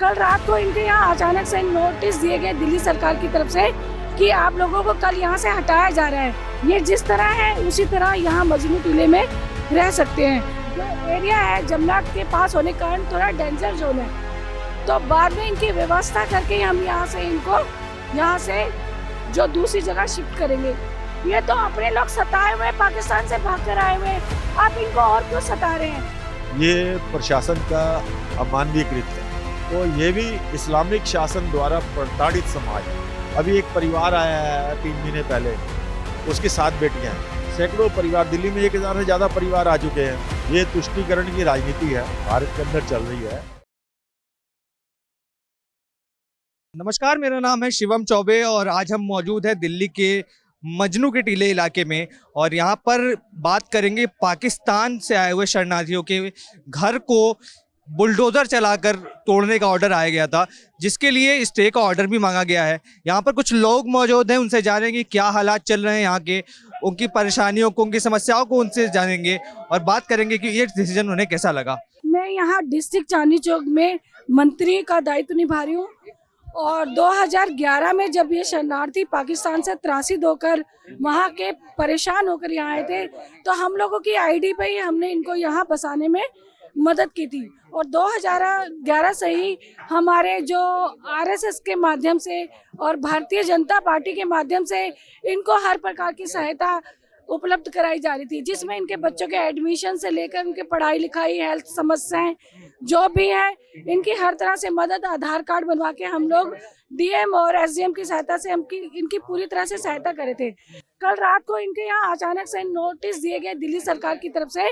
कल रात को इनके यहाँ अचानक से नोटिस दिए गए दिल्ली सरकार की तरफ से कि आप लोगों को कल यहाँ से हटाया जा रहा है। ये जिस तरह है उसी तरह यहाँ मजनू टीले में रह सकते हैं। जो एरिया है जमनाट के पास होने के कारण थोड़ा डेंजर जोन है, तो बाद में इनकी व्यवस्था करके हम यहाँ से जो दूसरी जगह शिफ्ट करेंगे। ये तो अपने लोग सताए हुए पाकिस्तान से भाग कर आए हुए, आप इनको और क्यों सता रहे हैं? ये प्रशासन का अमानवीय कृत्य है। तो ये भी इस्लामिक शासन द्वारा प्रताड़ित समाज है। अभी एक परिवार आया है 3 महीने पहले, उसकी 7 बेटियां हैं। सैकड़ों परिवार, दिल्ली में 1000 से ज़्यादा परिवार आ चुके हैं। ये तुष्टीकरण की राजनीति है, भारत के अंदर चल रही है। नमस्कार, मेरा नाम है शिवम चौबे और आज हम मौजूद हैं दिल्ली के मजनू के टीले इलाके में और यहाँ पर बात करेंगे पाकिस्तान से आए हुए शरणार्थियों के घर को बुलडोज़र चलाकर तोड़ने का ऑर्डर आया गया था, जिसके लिए स्टे का ऑर्डर भी मांगा गया है। यहाँ पर कुछ लोग मौजूद हैं, उनसे जानेंगे क्या हालात चल रहे हैं यहाँ के, उनकी परेशानियों को, उनकी समस्याओं को उनसे जानेंगे और बात करेंगे कि ये डिसीजन उन्हें कैसा लगा। मैं यहाँ डिस्ट्रिक्ट चांदनी चौक में मंत्री का दायित्व निभा रही हूँ और 2011 में जब ये शरणार्थी पाकिस्तान से त्रासित होकर वहाँ के परेशान होकर यहाँ आए थे, तो हम लोगों की आईडी पे ही हमने इनको यहाँ बसाने में मदद की थी। और 2011 से ही हमारे जो आरएसएस के माध्यम से और भारतीय जनता पार्टी के माध्यम से इनको हर प्रकार की सहायता उपलब्ध कराई जा रही थी, जिसमें इनके बच्चों के एडमिशन से लेकर उनके पढ़ाई लिखाई, हेल्थ समस्याएं जो भी है, इनकी हर तरह से मदद, आधार कार्ड बनवा के हम लोग डीएम और एसडीएम की सहायता से इनकी पूरी तरह से सहायता करे थे। कल रात को इनके यहाँ अचानक से नोटिस दिए गए दिल्ली सरकार की तरफ से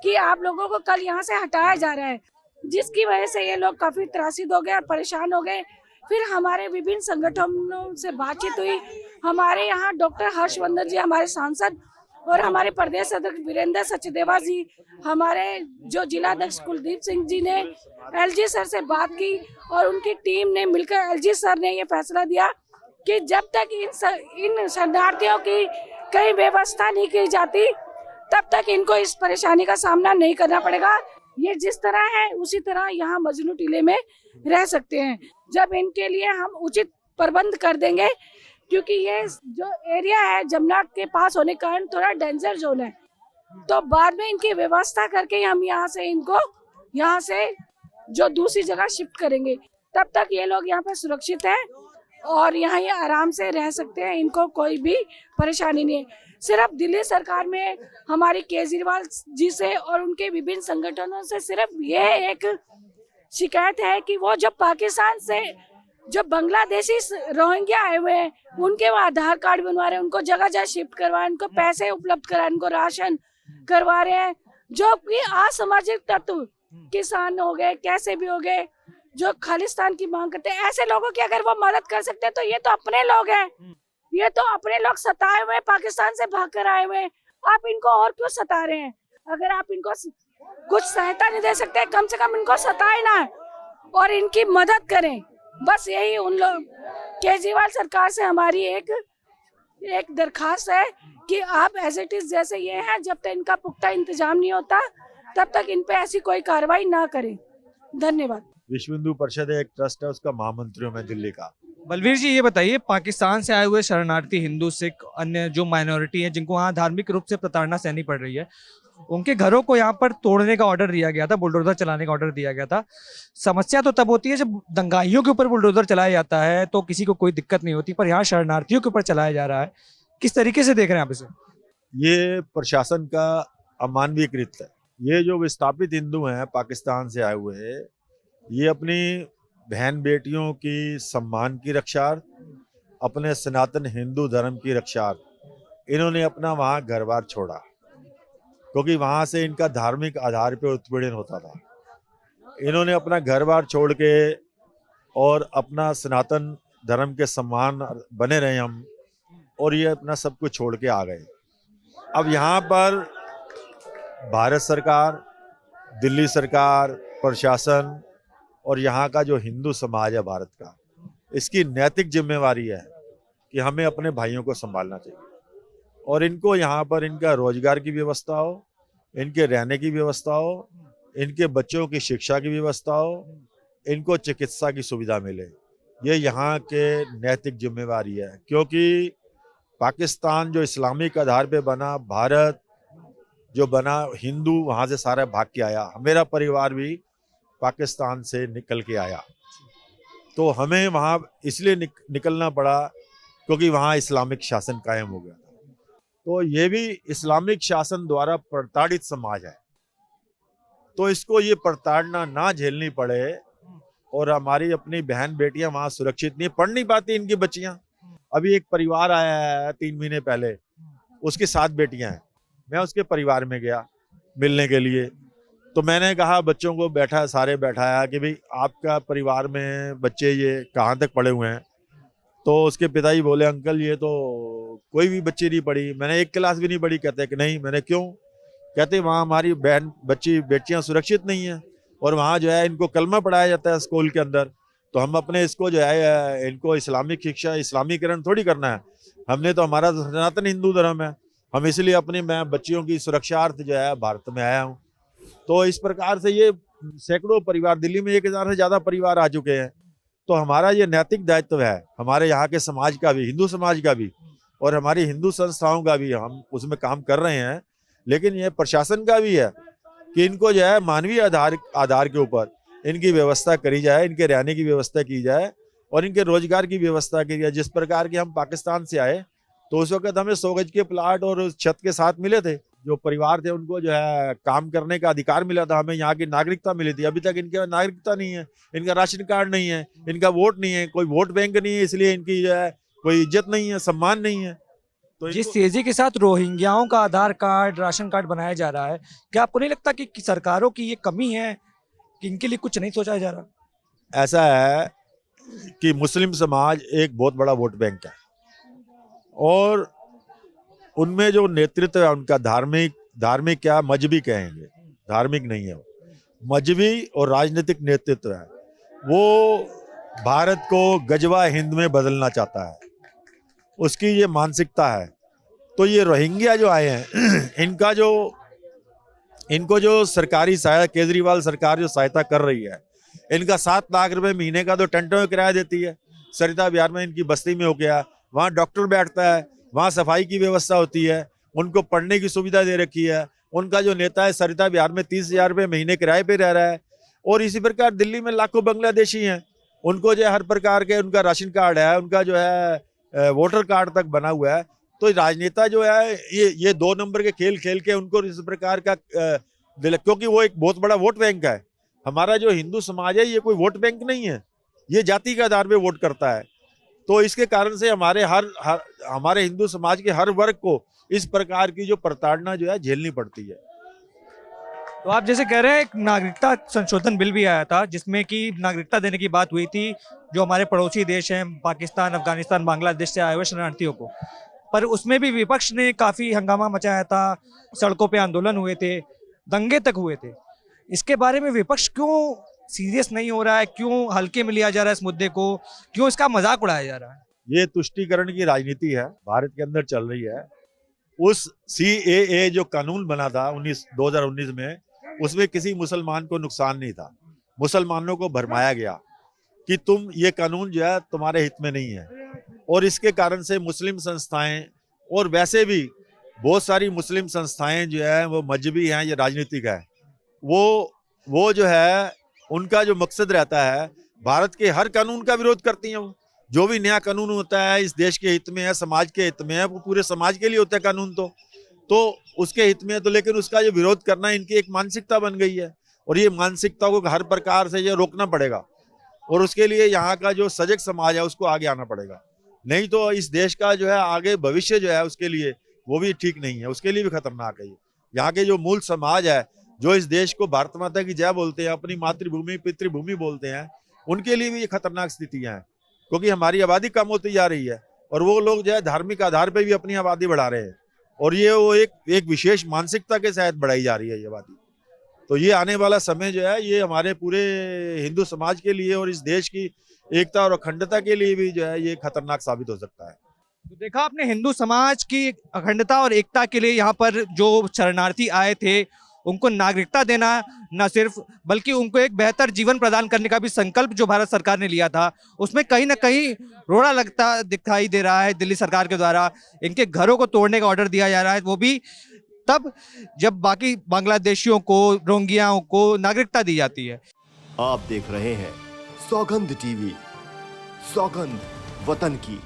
कि आप लोगों को कल यहाँ से हटाया जा रहा है, जिसकी वजह से ये लोग काफी त्रासित हो गए और परेशान हो गए। फिर हमारे विभिन्न संगठनों से बातचीत हुई। हमारे यहाँ डॉक्टर हर्षवर्धन जी, हमारे सांसद, और हमारे प्रदेश अध्यक्ष वीरेंद्र सचदेवा जी, हमारे जो जिलाध्यक्ष कुलदीप सिंह जी ने एलजी सर से बात की और उनकी टीम ने मिलकर एलजी सर ने ये फैसला दिया कि जब तक इन शरणार्थियों की कई व्यवस्था नहीं की जाती तब तक इनको इस परेशानी का सामना नहीं करना पड़ेगा। ये जिस तरह है उसी तरह यहाँ मजनू टीले में रह सकते हैं, जब इनके लिए हम उचित प्रबंध कर देंगे, क्योंकि ये जो एरिया है जमनाट के पास होने के कारण थोड़ा डेंजर जोन है, तो बाद में इनकी व्यवस्था करके हम यहाँ से जो दूसरी जगह शिफ्ट करेंगे। तब तक ये लोग यहाँ पे सुरक्षित हैं और यहाँ ये आराम से रह सकते हैं, इनको कोई भी परेशानी नहीं है। सिर्फ दिल्ली सरकार में हमारी केजरीवाल जी से और उनके विभिन्न संगठनों से सिर्फ ये एक शिकायत है कि वो जो पाकिस्तान से जो बांग्लादेशी रोहिंग्या आए हुए हैं, उनके वो आधार कार्ड बनवा रहे हैं, उनको जगह जगह शिफ्ट करवा रहे हैं, उनको पैसे उपलब्ध करा, उनको राशन करवा रहे हैं, जो कि असामाजिक तत्व, किसान हो गए, कैसे भी हो गए, जो खालिस्तान की मांग करते हैं, ऐसे लोगों की अगर वो मदद कर सकते हैं तो ये तो अपने लोग हैं। ये तो अपने लोग सताए हुए पाकिस्तान से भाग कर आए हुए, आप इनको और क्यों सता रहे हैं? अगर आप इनको कुछ सहायता नहीं दे सकते, कम से कम इनको सताए ना और इनकी मदद करें। बस यही उन लोग केजरीवाल सरकार से हमारी एक दरखास्त है कि आप एज इट इज जैसे ये हैं, जब तक इनका पुख्ता इंतजाम नहीं होता तब तक इन पे ऐसी कोई कार्रवाई ना करें। धन्यवाद। विश्व हिंदू परिषद एक ट्रस्ट है, उसका महामंत्री हूं मैं दिल्ली का। बलवीर जी, ये बताइए, पाकिस्तान से आए हुए शरणार्थी हिंदू, सिख, अन्य जो माइनॉरिटी हैं, जिनको वहाँ धार्मिक रूप से प्रताड़ना सहनी पड़ रही है, उनके घरों को यहाँ पर तोड़ने का ऑर्डर दिया गया था, बुलडोजर चलाने का ऑर्डर दिया गया था। समस्या तो तब होती है जब दंगाइयों के ऊपर बुलडोजर चलाया जाता है तो किसी को कोई दिक्कत नहीं होती, पर यहाँ शरणार्थियों के ऊपर चलाया जा रहा है। किस तरीके से देख रहे हैं आप इसे? ये प्रशासन का अमानवीय कृत्य है। ये जो विस्थापित हिंदू हैं पाकिस्तान से आए हुए, ये अपनी बहन बेटियों की सम्मान की रक्षार्थ, अपने सनातन हिंदू धर्म की रक्षार्थ इन्होंने अपना वहाँ घर बार छोड़ा, क्योंकि वहाँ से इनका धार्मिक आधार पर उत्पीड़न होता था। इन्होंने अपना घर बार छोड़ के और अपना सनातन धर्म के सम्मान बने रहे हम, और ये अपना सब कुछ छोड़ के आ गए। अब यहाँ पर भारत सरकार, दिल्ली सरकार, प्रशासन और यहाँ का जो हिंदू समाज है भारत का, इसकी नैतिक जिम्मेवारी है कि हमें अपने भाइयों को संभालना चाहिए और इनको यहाँ पर इनका रोजगार की व्यवस्था हो, इनके रहने की व्यवस्था हो, इनके बच्चों की शिक्षा की व्यवस्था हो, इनको चिकित्सा की सुविधा मिले, ये यहाँ के नैतिक जिम्मेवारी है। क्योंकि पाकिस्तान जो इस्लामिक आधार पे बना, भारत जो बना, हिंदू वहाँ से सारा भाग के आया। मेरा परिवार भी पाकिस्तान से निकल के आया, तो हमें वहाँ इसलिए निकलना पड़ा क्योंकि वहाँ इस्लामिक शासन कायम हो गया। तो ये भी इस्लामिक शासन द्वारा प्रताड़ित समाज है, तो इसको ये प्रताड़ना ना झेलनी पड़े और हमारी अपनी बहन बेटियां वहाँ सुरक्षित नहीं, पढ़ नहीं पाती इनकी बच्चियां। अभी एक परिवार आया है 3 महीने पहले, उसकी 7 बेटियां हैं। मैं उसके परिवार में गया मिलने के लिए, तो मैंने कहा बच्चों को सारे बैठाया कि भाई आपका परिवार में बच्चे ये कहाँ तक पढ़े हुए हैं। तो उसके पिताजी बोले अंकल ये तो कोई भी बच्ची नहीं पढ़ी, मैंने 1 क्लास भी नहीं पढ़ी। कहते कि नहीं। मैंने क्यों? कहते वहाँ हमारी बेटियाँ सुरक्षित नहीं हैं और वहाँ जो है इनको कलमा पढ़ाया जाता है स्कूल के अंदर। तो हम अपने इसको जो है इनको इस्लामिक शिक्षा, इस्लामीकरण थोड़ी करना है। हमने तो हमारा सनातन हिंदू धर्म है, हम इसलिए अपनी मैं बच्चियों की सुरक्षार्थ जो है भारत में आया हूँ। तो इस प्रकार से ये सैकड़ों परिवार, दिल्ली में 1000 से ज़्यादा परिवार आ चुके हैं। तो हमारा ये नैतिक दायित्व है, हमारे यहाँ के समाज का भी, हिंदू समाज का भी और हमारी हिंदू संस्थाओं का भी, हम उसमें काम कर रहे हैं। लेकिन ये प्रशासन का भी है कि इनको जो है मानवीय आधार के ऊपर इनकी व्यवस्था करी जाए, इनके रहने की व्यवस्था की जाए और इनके रोजगार की व्यवस्था की जाए। जिस प्रकार के हम पाकिस्तान से आए तो उस वक्त हमें 100 गज के प्लाट और छत के साथ मिले थे। जो परिवार थे उनको जो है काम करने का अधिकार मिला था, हमें यहाँ की नागरिकता मिली थी। अभी तक इनके नागरिकता नहीं है, इनका राशन कार्ड नहीं है, इनका वोट नहीं है, कोई वोट बैंक नहीं है, इसलिए इनकी जो है कोई इज्जत नहीं है, सम्मान नहीं है। तो जिस तेजी के साथ रोहिंग्याओं का आधार कार्ड, राशन कार्ड बनाया जा रहा है, क्या आपको नहीं लगता कि सरकारों की ये कमी है कि इनके लिए कुछ नहीं सोचा जा रहा? ऐसा है कि मुस्लिम समाज एक बहुत बड़ा वोट बैंक है और उनमें जो नेतृत्व है उनका धार्मिक क्या मजहबी कहेंगे, धार्मिक नहीं है, मजहबी और राजनीतिक नेतृत्व है। वो भारत को गजवा हिंद में बदलना चाहता है, उसकी ये मानसिकता है। तो ये रोहिंग्या जो आए हैं इनको जो सरकारी सहायता, केजरीवाल सरकार जो सहायता कर रही है, इनका 7 लाख रुपए महीने का तो टेंटों में किराया देती है। सरिता बिहार में इनकी बस्ती में हो गया, वहाँ डॉक्टर बैठता है, वहाँ सफाई की व्यवस्था होती है, उनको पढ़ने की सुविधा दे रखी है। उनका जो नेता है सरिता बिहार में 30,000 रुपये महीने किराए पे रह रहा है। और इसी प्रकार दिल्ली में लाखों बांग्लादेशी हैं, उनको जो है हर प्रकार के, उनका राशन कार्ड है, उनका जो है वोटर कार्ड तक बना हुआ है। तो राजनेता जो है ये 2 नंबर के खेल खेल के उनको इस प्रकार का क्योंकि वो एक बहुत बड़ा वोट बैंक है। हमारा जो हिंदू समाज है ये कोई वोट बैंक नहीं है, ये जाति के आधार पे वोट करता है। तो इसके कारण से हमारे हिंदू समाज के हर वर्ग को इस प्रकार की जो प्रताड़ना जो है झेलनी पड़ती है। तो आप जैसे कह रहे हैं, एक नागरिकता संशोधन बिल भी आया था जिसमें कि नागरिकता देने की बात हुई थी जो हमारे पड़ोसी देश हैं, पाकिस्तान, अफगानिस्तान, बांग्लादेश से आए हुए शरणार्थियों को। पर उसमें भी विपक्ष ने काफ़ी हंगामा मचाया था, सड़कों पे आंदोलन हुए थे, दंगे तक हुए थे। इसके बारे में विपक्ष क्यों सीरियस नहीं हो रहा है, क्यों हल्के में लिया जा रहा है इस मुद्दे को, क्यों इसका मजाक उड़ाया जा रहा है? ये तुष्टीकरण की राजनीति है, भारत के अंदर चल रही है। उस CAA जो कानून बना था 2019 में, उसमें किसी मुसलमान को नुकसान नहीं था। मुसलमानों को भरमाया गया कि तुम ये कानून जो है तुम्हारे हित में नहीं है, और इसके कारण से मुस्लिम संस्थाएं और वैसे भी बहुत सारी मुस्लिम संस्थाएं जो है वो मजहबी हैं, ये राजनीतिक है। वो जो है उनका जो मकसद रहता है भारत के हर कानून का विरोध करती हैं। वो जो भी नया कानून होता है इस देश के हित में है, समाज के हित में है, वो पूरे समाज के लिए होता है कानून, तो उसके हित में है। तो लेकिन उसका जो विरोध करना इनकी एक मानसिकता बन गई है और ये मानसिकता को हर प्रकार से ये रोकना पड़ेगा और उसके लिए यहाँ का जो सजग समाज है उसको आगे आना पड़ेगा। नहीं तो इस देश का जो है आगे भविष्य जो है उसके लिए वो भी ठीक नहीं है, उसके लिए भी खतरनाक है। यहाँ के जो मूल समाज है जो इस देश को भारत माता की जय बोलते हैं, अपनी मातृभूमि पितृभूमि बोलते हैं, उनके लिए भी ये खतरनाक स्थितियां हैं, क्योंकि हमारी आबादी कम होती जा रही है और वो लोग जो है धार्मिक आधार पे भी अपनी आबादी बढ़ा रहे हैं और ये वो एक विशेष मानसिकता के साथ बढ़ाई जा रही है ये आबादी। तो ये आने वाला समय जो है ये हमारे पूरे हिंदू समाज के लिए और इस देश की एकता और अखंडता के लिए भी जो है ये खतरनाक साबित हो सकता है। तो देखा आपने, हिंदू समाज की अखंडता और एकता के लिए यहाँ पर जो शरणार्थी आए थे उनको नागरिकता देना न सिर्फ, बल्कि उनको एक बेहतर जीवन प्रदान करने का भी संकल्प जो भारत सरकार ने लिया था, उसमें कहीं ना कहीं रोड़ा लगता दिखाई दे रहा है दिल्ली सरकार के द्वारा। इनके घरों को तोड़ने का ऑर्डर दिया जा रहा है, वो भी तब जब बाकी बांग्लादेशियों को, रोहिंग्याओं को नागरिकता दी जाती है। आप देख रहे हैं सौगंध टीवी, सौगंध वतन की।